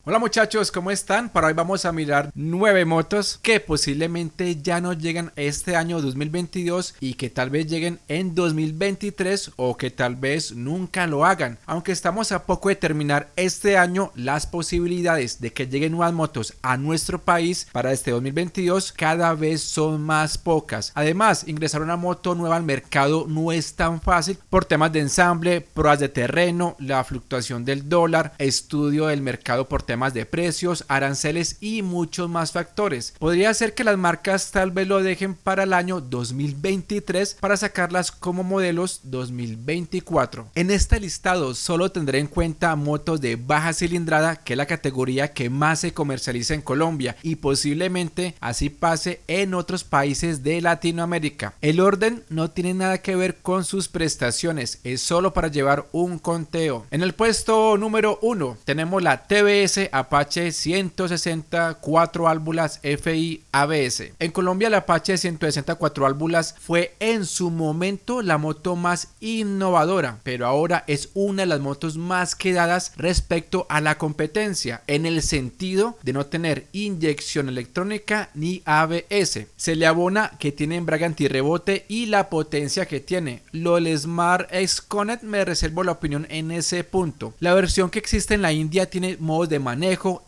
Hola muchachos, ¿cómo están? Para hoy vamos a mirar 9 motos que posiblemente ya no lleguen este año 2022 y que tal vez lleguen en 2023 o que tal vez nunca lo hagan. Aunque estamos a poco de terminar este año, las posibilidades de que lleguen nuevas motos a nuestro país para este 2022 cada vez son más pocas. Además, ingresar una moto nueva al mercado no es tan fácil por temas de ensamble, pruebas de terreno, la fluctuación del dólar, estudio del mercado por temas de precios, aranceles y muchos más factores. Podría ser que las marcas tal vez lo dejen para el año 2023 para sacarlas como modelos 2024. En este listado solo tendré en cuenta motos de baja cilindrada, que es la categoría que más se comercializa en Colombia y posiblemente así pase en otros países de Latinoamérica. El orden no tiene nada que ver con sus prestaciones, es solo para llevar un conteo. En el puesto número 1 tenemos la TBS Apache 160 4 válvulas FI ABS. En Colombia la Apache 160 4 válvulas fue en su momento la moto más innovadora, pero ahora es una de las motos más quedadas respecto a la competencia, en el sentido de no tener inyección electrónica ni ABS. Se le abona que tiene embrague antirrebote y la potencia que tiene. Lo del Smart X Connect me reservo la opinión en ese punto. La versión que existe en la India tiene modos de manejo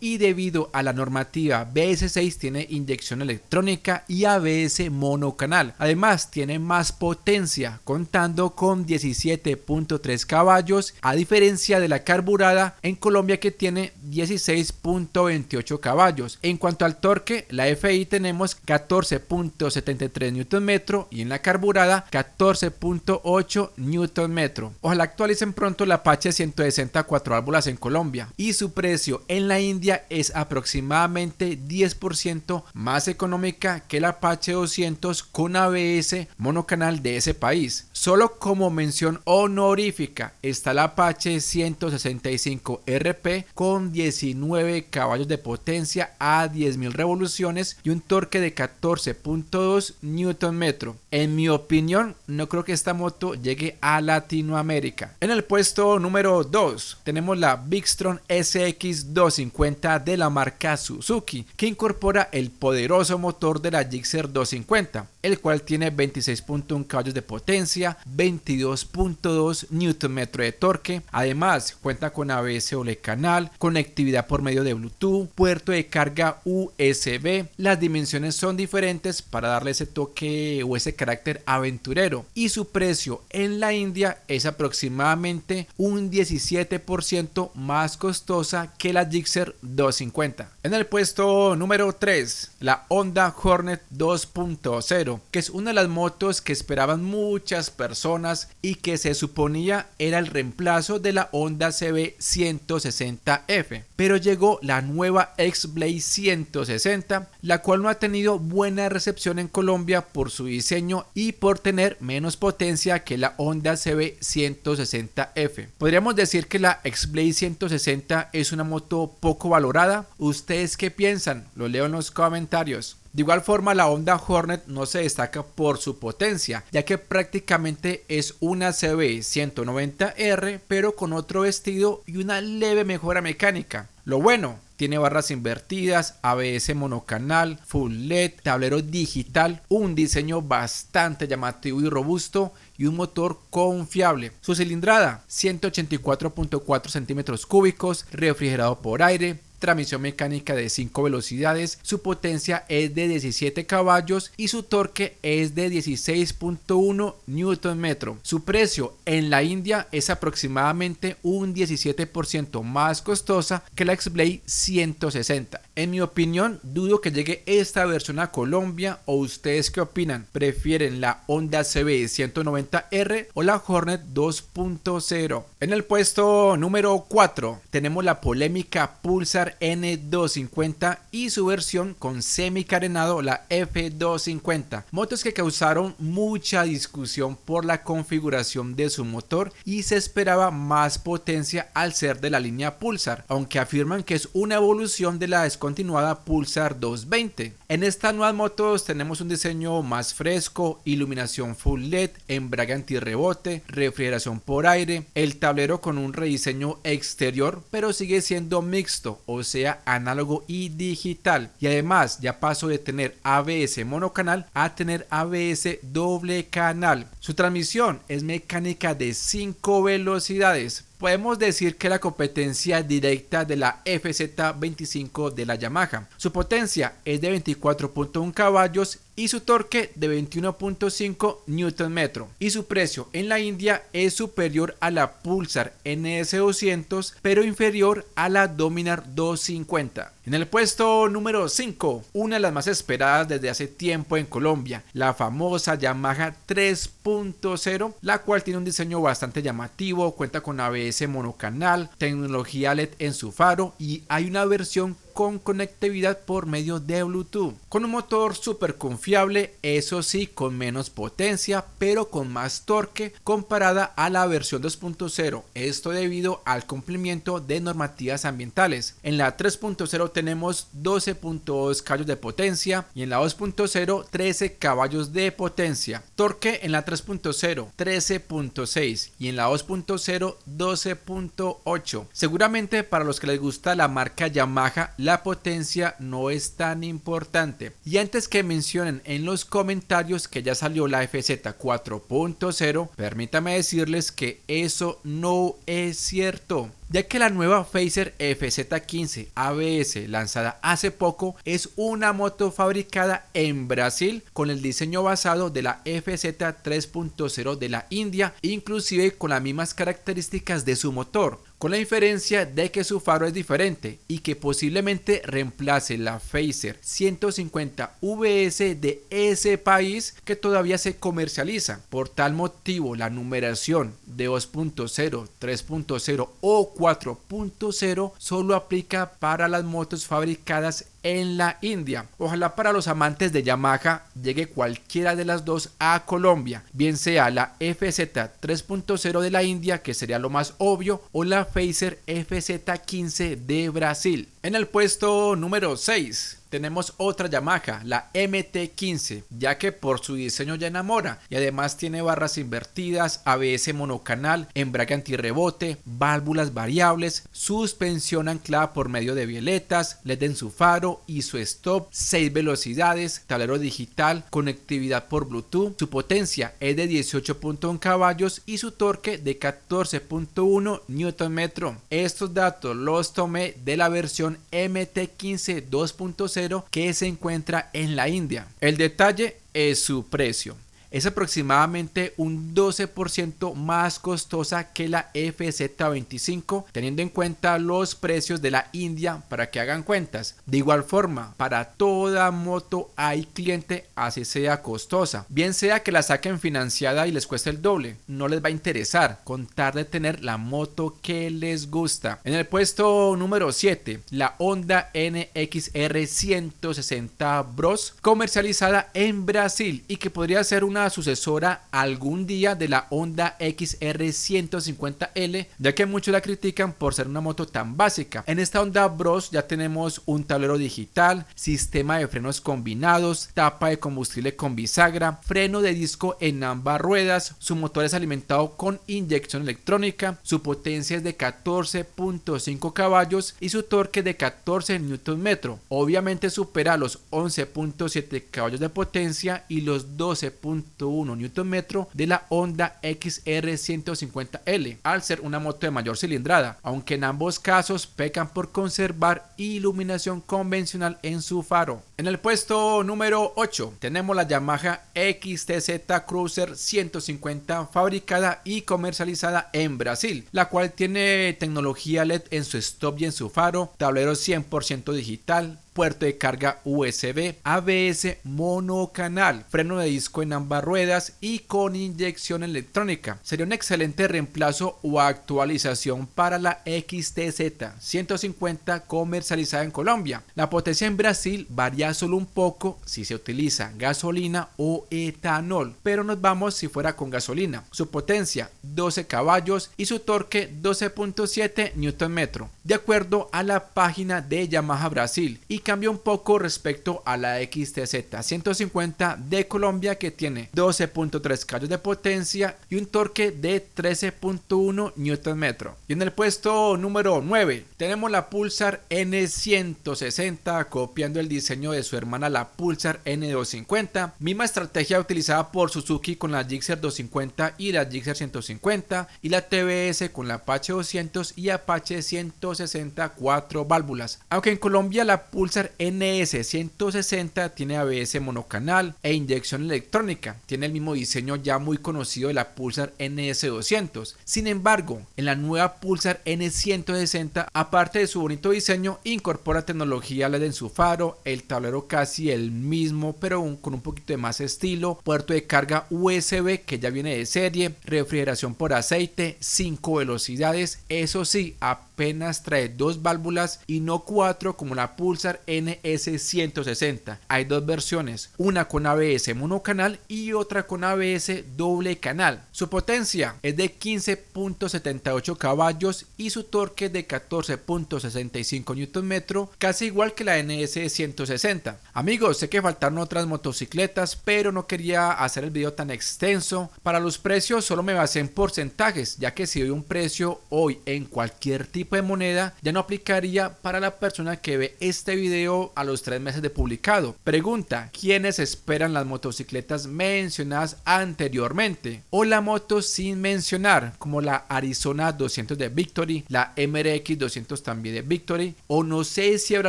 y debido a la normativa BS6 tiene inyección electrónica y ABS monocanal. Además tiene más potencia, contando con 17.3 caballos, a diferencia de la carburada en Colombia que tiene 16.28 caballos. En cuanto al torque, la FI tenemos 14.73 Nm y en la carburada 14.8 Nm. Ojalá actualicen pronto la Apache 160 4 válvulas en Colombia y su precio en la India es aproximadamente 10% más económica que la Apache 200 con ABS monocanal de ese país. Solo como mención honorífica está la Apache 165 RP con 19 caballos de potencia a 10.000 revoluciones y un torque de 14.2 Nm. En mi opinión, no creo que esta moto llegue a Latinoamérica. En el puesto número 2 tenemos la Bigstron SX250 de la marca Suzuki, que incorpora el poderoso motor de la Gixxer 250, el cual tiene 26.1 caballos de potencia, 22.2 Nm de torque. Además cuenta con ABS doble canal, conectividad por medio de Bluetooth, puerto de carga USB. Las dimensiones son diferentes para darle ese toque o ese carácter aventurero y su precio en la India es aproximadamente un 17% más costosa que la Gixxer 250. En el puesto número 3, la Honda Hornet 2.0, que es una de las motos que esperaban muchas personas y que se suponía era el reemplazo de la Honda CB 160F, pero llegó la nueva X-Blade 160, la cual no ha tenido buena recepción en Colombia por su diseño y por tener menos potencia que la Honda CB 160F. Podríamos decir que la X-Blade 160 es una moto poco valorada. ¿Ustedes qué piensan? Lo leo en los comentarios. De igual forma, la Honda Hornet no se destaca por su potencia, ya que prácticamente es una CB 190R pero con otro vestido y una leve mejora mecánica. Lo bueno, tiene barras invertidas, ABS monocanal, full LED, tablero digital, un diseño bastante llamativo y robusto y un motor confiable. Su cilindrada 184.4 centímetros cúbicos, refrigerado por aire, transmisión mecánica de 5 velocidades, su potencia es de 17 caballos y su torque es de 16.1 Nm. Su precio en la India es aproximadamente un 17% más costosa que la X-Blade 160. En mi opinión, dudo que llegue esta versión a Colombia. ¿O ustedes qué opinan? ¿Prefieren la Honda CB 190R o la Hornet 2.0? En el puesto número 4 tenemos la polémica Pulsar N250 y su versión con semicarenado, la F250, motos que causaron mucha discusión por la configuración de su motor y se esperaba más potencia al ser de la línea Pulsar, aunque afirman que es una evolución de la descontinuidad continuada Pulsar 220. En estas nuevas motos tenemos un diseño más fresco, iluminación full LED, embrague antirrebote, refrigeración por aire, el tablero con un rediseño exterior pero sigue siendo mixto, o sea análogo y digital, y además ya pasó de tener ABS monocanal a tener ABS doble canal. Su transmisión es mecánica de 5 velocidades. Podemos decir que la competencia directa de la FZ25 de la Yamaha. Su potencia es de 24.1 caballos y su torque de 21.5 Nm. Y su precio en la India es superior a la Pulsar NS200 pero inferior a la Dominar 250. En el puesto número 5, una de las más esperadas desde hace tiempo en Colombia, la famosa Yamaha 3.0, la cual tiene un diseño bastante llamativo, cuenta con ABS monocanal, tecnología LED en su faro y hay una versión con conectividad por medio de Bluetooth, con un motor súper confiable, eso sí con menos potencia pero con más torque comparada a la versión 2.0, esto debido al cumplimiento de normativas ambientales. En la 3.0 tenemos 12.2 caballos de potencia y en la 2.0 13 caballos de potencia, torque en la 3.0 13.6 y en la 2.0 12.8. seguramente para los que les gusta la marca Yamaha la potencia no es tan importante. Y antes que mencionen en los comentarios que ya salió la FZ 4.0, permítame decirles que eso no es cierto, ya que la nueva Fazer FZ15 ABS lanzada hace poco es una moto fabricada en Brasil con el diseño basado de la FZ 3.0 de la India, inclusive con las mismas características de su motor, con la diferencia de que su faro es diferente y que posiblemente reemplace la Fazer 150 VS de ese país que todavía se comercializa. Por tal motivo la numeración de 2.0, 3.0 o 4.0 solo aplica para las motos fabricadas en la India. Ojalá para los amantes de Yamaha llegue cualquiera de las dos a Colombia, bien sea la FZ 3.0 de la India, que sería lo más obvio, o la Fazer FZ15 de Brasil. En el puesto número 6 tenemos otra Yamaha, la MT15, ya que por su diseño ya enamora y además tiene barras invertidas, ABS monocanal, embrague antirrebote, válvulas variables, suspensión anclada por medio de violetas, LED en su faro y su stop, 6 velocidades, tablero digital, conectividad por Bluetooth. Su potencia es de 18.1 caballos y su torque de 14.1 Nm. Estos datos los tomé de la versión MT15 2.0 que se encuentra en la India. El detalle es su precio. Es aproximadamente un 12% más costosa que la FZ25, teniendo en cuenta los precios de la India para que hagan cuentas. De igual forma, para toda moto hay cliente así sea costosa, bien sea que la saquen financiada y les cueste el doble, no les va a interesar contar de tener la moto que les gusta. En el puesto número 7, la Honda NXR 160 Bros, comercializada en Brasil y que podría ser una sucesora algún día de la Honda XR 150L, ya que muchos la critican por ser una moto tan básica. En esta Honda Bros ya tenemos un tablero digital, sistema de frenos combinados, tapa de combustible con bisagra, freno de disco en ambas ruedas, su motor es alimentado con inyección electrónica, su potencia es de 14.5 caballos y su torque de 14 Nm. Obviamente supera los 11.7 caballos de potencia y los 12.1 Nm de la Honda XR 150L, al ser una moto de mayor cilindrada, aunque en ambos casos pecan por conservar iluminación convencional en su faro. En el puesto número 8 tenemos la Yamaha XTZ Cruiser 150 fabricada y comercializada en Brasil, la cual tiene tecnología LED en su stop y en su faro, tablero 100% digital, puerto de carga USB, ABS monocanal, freno de disco en ambas ruedas y con inyección electrónica. Sería un excelente reemplazo o actualización para la XTZ 150 comercializada en Colombia. La potencia en Brasil varía solo un poco si se utiliza gasolina o etanol, pero nos vamos si fuera con gasolina. Su potencia 12 caballos y su torque 12.7 Nm, de acuerdo a la página de Yamaha Brasil, y y cambia un poco respecto a la XTZ 150 de Colombia, que tiene 12.3 caballos de potencia y un torque de 13.1 Nm. Y en el puesto número 9 tenemos la Pulsar N160, copiando el diseño de su hermana la Pulsar N250, misma estrategia utilizada por Suzuki con la Gixxer 250 y la Gixxer 150, y la TBS con la Apache 200 y Apache 160 4 válvulas. Aunque en Colombia la Pulsar NS160 tiene ABS monocanal e inyección electrónica, tiene el mismo diseño ya muy conocido de la Pulsar NS200. Sin embargo, en la nueva Pulsar N160, aparte de su bonito diseño, incorpora tecnología LED en su faro, el tablero casi el mismo pero con un poquito de más estilo, puerto de carga USB que ya viene de serie, refrigeración por aceite, 5 velocidades, eso sí, apenas trae 2 válvulas y no 4 como la Pulsar NS160. Hay 2 versiones, una con ABS monocanal y otra con ABS doble canal. Su potencia es de 15.78 caballos y su torque de 14.65 Nm, casi igual que la NS160. Amigos, sé que faltaron otras motocicletas, pero no quería hacer el video tan extenso. Para los precios solo me basé en porcentajes, ya que si doy un precio hoy en cualquier tipo de moneda, ya no aplicaría para la persona que ve este video a los 3 meses de publicado. Pregunta: ¿quiénes esperan las motocicletas mencionadas anteriormente o la moto sin mencionar, como la Arizona 200 de Victory, la MRX 200 también de Victory, o no sé si habrá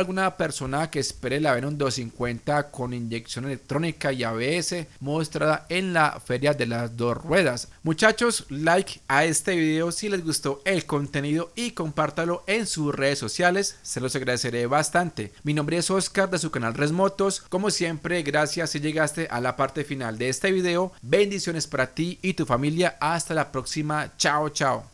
alguna persona que espere la Venom 250 con inyección electrónica y ABS mostrada en la feria de las 2 ruedas? Muchachos, like a este video si les gustó el contenido y compártalo en sus redes sociales, se los agradeceré bastante. Mi nombre es Oscar de su canal Resmotos. Como siempre, gracias si llegaste a la parte final de este video. Bendiciones para ti y tu familia. Hasta la próxima. Chao, chao.